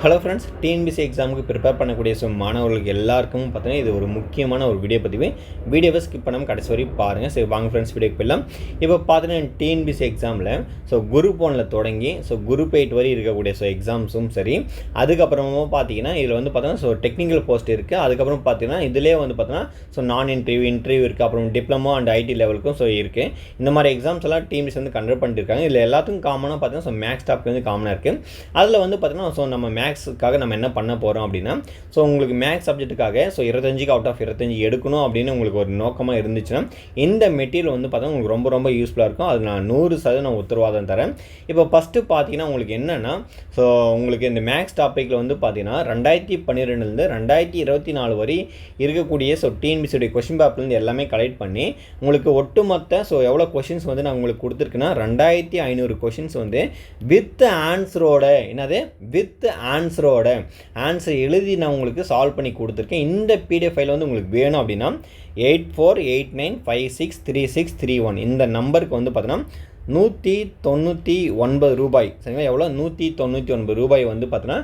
Hello friends, TNPSC எக்ஸாமுக்கு prepare பண்ணக்கூடிய மாணவர்களுக்கு எல்லாருக்கும் பார்த்தீங்கன்னா இது ஒரு முக்கியமான ஒரு வீடியோ பதிவு. வீடியோவை ஸ்கிப் பண்ணாமல் கடைசி வரை பாருங்கள். சரி வாங்க ஃப்ரெண்ட்ஸ், வீடியோக்கு போயிடலாம். இப்போ பார்த்தீங்கன்னா டிஎன்பிசி எக்ஸாமில் குரூப் 1 தொடங்கி குரூப் 8 வரை இருக்கக்கூடிய எக்ஸாம்ஸும் சரி, அதுக்கப்புறமா பார்த்தீங்கன்னா இதில் பார்த்தீங்கன்னா டெக்னிக்கல் போஸ்ட் இருக்குது. அதுக்கப்புறம் பார்த்தீங்கன்னா இதிலே பார்த்தீங்கன்னா நான் இன்டர்வியூ இருக்குது. அப்புறம் டிப்ளமோ அண்ட் ஐடி லெவலுக்கும் இருக்குது. இந்த மாதிரி எக்ஸாம்ஸ் எல்லாம் டிஎன்பிசி கண்டக்ட் பண்ணியிருக்காங்க. இதில் எல்லாத்துக்கும் காமனாக பார்த்தீங்கன்னா மேக்ஸ் டாபிக் காமனாக இருக்குது. அதில் பார்த்தீங்கன்னா நம்ம மேக்ஸுக்காக நம்ம என்ன பண்ண போகிறோம் அப்படின்னா, உங்களுக்கு மேக்ஸ் சப்ஜெக்ட்டுக்காக 25க்கு அவுட் ஆஃப் 25 எடுக்கணும் அப்படின்னு உங்களுக்கு ஒரு நோக்கமாக இருந்துச்சுன்னா இந்த மெட்டீரியல் பார்த்தீங்கன்னா உங்களுக்கு ரொம்ப ரொம்ப யூஸ்ஃபுல்லாக இருக்கும். அது நான் 100% நான் உத்தரவாதம் தரேன். இப்போ ஃபஸ்ட்டு பார்த்தீங்கன்னா உங்களுக்கு என்னென்னா, உங்களுக்கு இந்த மேக்ஸ் டாப்பிக்கில் பார்த்தீங்கன்னா 2012 2024 வரை இருக்கக்கூடிய டிஎன்பிசியோடைய கொஷின் பேப்பர்லேருந்து எல்லாமே கலெக்ட் பண்ணி உங்களுக்கு ஒட்டுமொத்த எவ்வளோ கொஷின்ஸ் நான் உங்களுக்கு கொடுத்துருக்குன்னா 2500 கொஷின்ஸ் வித் ஆன்சரோட வித் ஆன்சரோட ஆன்சர் எழுதி நான் உங்களுக்கு சால்வ் பண்ணி கொடுத்துருக்கேன். இந்த பிடிஎஃப் ஃபைல் உங்களுக்கு வேணும் அப்படின்னா 8489563631 இந்த நம்பருக்கு பார்த்தீங்கன்னா 199 ரூபாய். சரிங்களா? எவ்வளோ? 199 ரூபாய் பார்த்தீங்கன்னா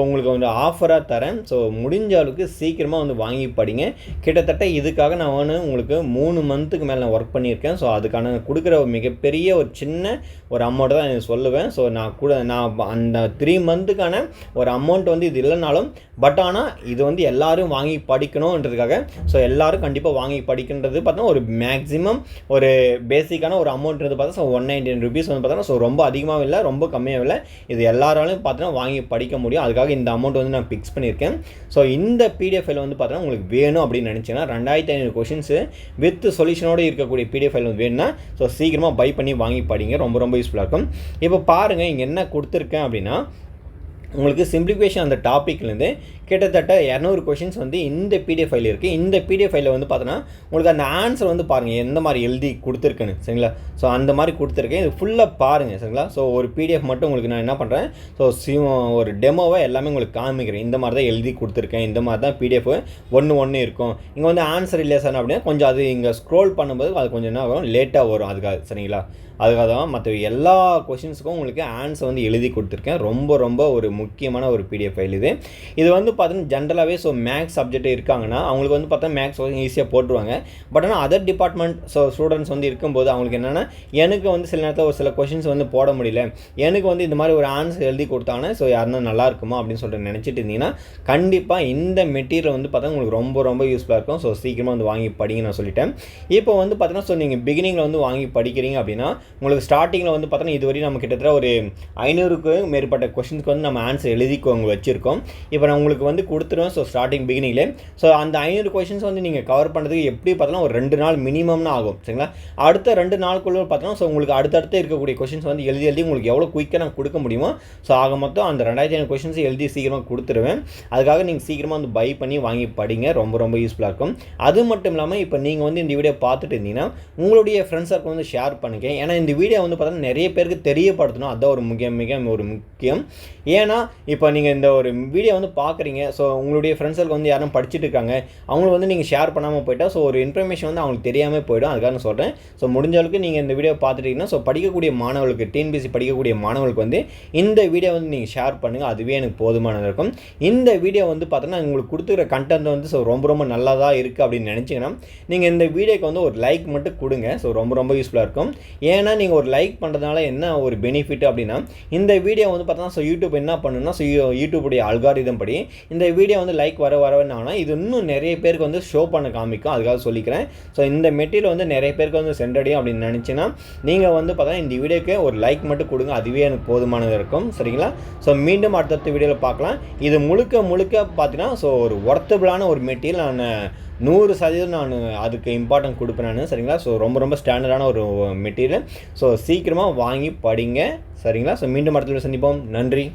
உங்களுக்கு ஆஃபராக தரேன். முடிஞ்ச அளவுக்கு சீக்கிரமாக வாங்கி படிங்க. கிட்டத்தட்ட இதுக்காக நான் உங்களுக்கு 3 மந்த்துக்கு மேலே நான் ஒர்க் பண்ணியிருக்கேன். அதுக்கான கொடுக்குற மிகப்பெரிய ஒரு சின்ன ஒரு அமௌண்ட் தான் எனக்கு சொல்லுவேன். நான் அந்த 3 மந்த்துக்கான ஒரு அமௌண்ட் இது இல்லைனாலும் பட் ஆனால் இது எல்லோரும் வாங்கி படிக்கணுன்றதுக்காக எல்லோரும் கண்டிப்பாக வாங்கி படிக்கின்றது பார்த்தோன்னா ஒரு மேக்ஸிமம் ஒரு பேசிக்கான ஒரு அமௌண்ட்றது பார்த்தா 199 ரூபீஸ் பார்த்தோன்னா ரொம்ப அதிகமாக இல்லை, ரொம்ப கம்மியாக இல்லை. இது எல்லாராலையும் பார்த்தீங்கன்னா வாங்கி படிக்க முடியும். அதுக்காக இந்த அமௌண்ட் நான் ஃபிக்ஸ் பண்ணியிருக்கேன். இந்த பிடிஎஃப் ஃபைல் பார்த்தீங்கன்னா உங்களுக்கு வேணும் அப்படின்னு நினச்சிங்கன்னா 2500 கொஷின்ஸு வித் சொல்யூஷனோடு இருக்கக்கூடிய பிடிஎஃப் ஃபைல் வேணும்னா சீக்கிரமாக பை பண்ணி வாங்கி படிங்க. ரொம்ப ரொம்ப யூஸ்ஃபுல்லாக இருக்கும். இப்போ பாருங்கள், இங்கே என்ன கொடுத்துருக்கேன் அப்படின்னா, உங்களுக்கு சிம்பிளிஃபிகேஷன் அந்த டாப்பிக்லேருந்து கிட்டத்தட்ட 200 கொஷின்ஸ் இந்த பிடிஎஃப் ஃபைல் இருக்குது. இந்த பிடிஎஃப் ஃபைலில் பார்த்தோன்னா உங்களுக்கு அந்த ஆன்சர் பாருங்கள் எந்த மாதிரி எழுதி கொடுத்துருக்குன்னு. சரிங்களா? அந்த மாதிரி கொடுத்துருக்கேன். இது ஃபுல்லாக பாருங்கள். சரிங்களா? ஒரு பிடிஎஃப் மட்டும் உங்களுக்கு நான் என்ன பண்ணுறேன், ஒரு டெமோவை எல்லாமே உங்களுக்கு காமிக்கிறேன். இந்த மாதிரி தான் எழுதி கொடுத்துருக்கேன். இந்த மாதிரி தான் பிடிஎஃப் ஒன்று இருக்கும். இங்கே ஆன்சர் இல்லை சார் அப்படின்னா கொஞ்சம் அது இங்கே ஸ்க்ரோல் பண்ணும்போது அது கொஞ்சம் என்ன வரும், லேட்டாக வரும். அதுக்காக சரிங்களா? அதுக்காக தான் மற்ற எல்லா கொஷின்ஸுக்கும் உங்களுக்கு ஆன்சர் எழுதி கொடுத்துருக்கேன். ரொம்ப ரொம்ப ஒரு முக்கியமான ஒரு பிடிஎஃப் ஃபைல் இது. பார்த்தீங்கன்னா ஜென்ரலாகவே மேக்ஸ் சப்ஜெக்ட் இருக்காங்கன்னா அவங்களுக்கு பார்த்தா மேக்ஸ் ஈஸியாக போட்டுருவாங்க. பட் ஆனால் அதர் டிபார்ட்மெண்ட் ஸ்டூடெண்ட்ஸ் இருக்கும்போது அவங்களுக்கு என்னென்னா, எனக்கு சில நேரத்தில் ஒரு சில கொஷின்ஸ் போட முடியல, எனக்கு இந்த மாதிரி ஒரு ஆன்சர் எழுதி கொடுத்தாங்கன்னா யாருன்னா நல்லா இருக்குமா அப்படின்னு சொல்லிட்டு நினச்சிட்டு இருந்தீங்கன்னா கண்டிப்பாக இந்த மெட்டீரியல் பார்த்தா உங்களுக்கு ரொம்ப ரொம்ப யூஸ்ஃபுல்லாக இருக்கும். சீக்கிரமாக வாங்கி படிங்க நான் சொல்லிட்டேன். இப்போ பார்த்தீங்கன்னா நீங்கள் பிகினிங்கில் வாங்கி படிக்கிறீங்க அப்படின்னா உங்களுக்கு ஸ்டார்டிங்கில் பார்த்தீங்கன்னா இதுவரை நம்ம கிட்டத்தட்ட ஒரு 500க்கு மேற்பட்ட கொஷின்ஸ்க்கு நம்ம ஆன்சர் எழுதிக்கோங்க வச்சுருக்கோம். இப்போ நான் உங்களுக்கு கொடுத்துருவேன். ஸ்டார்டிங் பிகினிங்லே அந்த 500 கொஷின்ஸ் நீங்கள் கவர் பண்ணுறதுக்கு எப்படி பார்த்தோன்னா ஒரு 2 நாள் மினிமம்னு ஆகும். சரிங்களா? அடுத்த 2 நாளுக்குள்ள பார்த்தோன்னா உங்களுக்கு அடுத்தடுத்து இருக்கக்கூடிய கொஷின்ஸ் எழுதி உங்களுக்கு எவ்வளோ குயிக்காக நான் கொடுக்க முடியுமோ ஆக மொத்தம் அந்த 2500 கொஷின்ஸ் எழுதி சீக்கிரமாக கொடுத்துருவேன். அதுக்காக நீங்கள் சீக்கிரமாக பை பண்ணி வாங்கி படிங்க. ரொம்ப ரொம்ப யூஸ்ஃபுல்லாக இருக்கும். அது மட்டும் இல்லாமல் இப்போ நீங்கள் இந்த வீடியோ பார்த்துட்டு இருந்தீங்கன்னா உங்களுடைய ஃப்ரெண்ட்ஸாருக்கு ஷேர் பண்ணிக்க. ஏன்னா இந்த வீடியோ பார்த்தீங்கன்னா நிறைய பேருக்கு தெரியப்படுத்தணும். அதுதான் ஒரு முக்கியம். ஏன்னா இப்போ நீங்கள் இந்த ஒரு வீடியோ பார்க்குறீங்க, உங்களுடைய ஃப்ரெண்ட்ஸுக்கு யாரும் படிச்சுட்டு இருக்காங்க, அவங்களுக்கு நீங்கள் ஷேர் பண்ணாமல் போயிட்டா ஒரு இன்ஃபர்மேஷன் அவங்களுக்கு தெரியாமல் போயிடும். அதுக்காக நான் சொல்கிறேன். முடிஞ்ச அளவுக்கு நீங்கள் இந்த வீடியோ பார்த்துட்டீங்கன்னா படிக்கக்கூடிய மாணவர்களுக்கு, டிஎன்பிசி படிக்கக்கூடிய மாணவர்களுக்கு இந்த வீடியோ நீங்கள் ஷேர் பண்ணுங்கள். அதுவே எனக்கு போதுமானதாக இருக்கும். இந்த வீடியோ பார்த்தீங்கன்னா உங்களுக்கு கொடுத்துக்கிற கண்டென்ட் ரொம்ப ரொம்ப நல்லதாக இருக்குது அப்படின்னு நினச்சிங்கன்னா நீங்கள் இந்த வீடியோக்கு ஒரு லைக் மட்டும் கொடுங்க. ரொம்ப ரொம்ப யூஸ்ஃபுல்லாக இருக்கும். ஏன்னா நீங்கள் ஒரு லைக் பண்ணுறதுனால என்ன ஒரு பெனிஃபிட் அப்படின்னா, இந்த வீடியோ பார்த்தீங்கன்னா யூடியூப் என்ன பண்ணுன்னா, யூடியூபுடைய அல்காரிதம் படி இந்த வீடியோ லைக் வரவேன்னா இது இன்னும் நிறைய பேருக்கு ஷோ பண்ண காமிக்கும். அதுக்காக சொல்லிக்கிறேன். இந்த மெட்டீரியல் நிறைய பேருக்கு சென்றடையும் அப்படின்னு நினச்சின்னா நீங்கள் பார்த்தீங்கன்னா இந்த வீடியோக்கு ஒரு லைக் மட்டும் கொடுங்க. அதுவே எனக்கு போதுமானதாக இருக்கும். சரிங்களா? மீண்டும் அடுத்தடுத்த வீடியோவில் பார்க்கலாம். இது முழுக்க பார்த்தீங்கன்னா ஒரு ஒர்த்தபிளான ஒரு மெட்டீரியல். நான் 100% நான் அதுக்கு இம்பார்ட்டன்ட் கொடுப்பேன் நான். சரிங்களா? ரொம்ப ரொம்ப ஸ்டாண்டர்டான ஒரு மெட்டீரியல். சீக்கிரமாக வாங்கி படிங்க. சரிங்களா? மீண்டும் அடுத்த வீடியோவில் சந்திப்போம். நன்றி.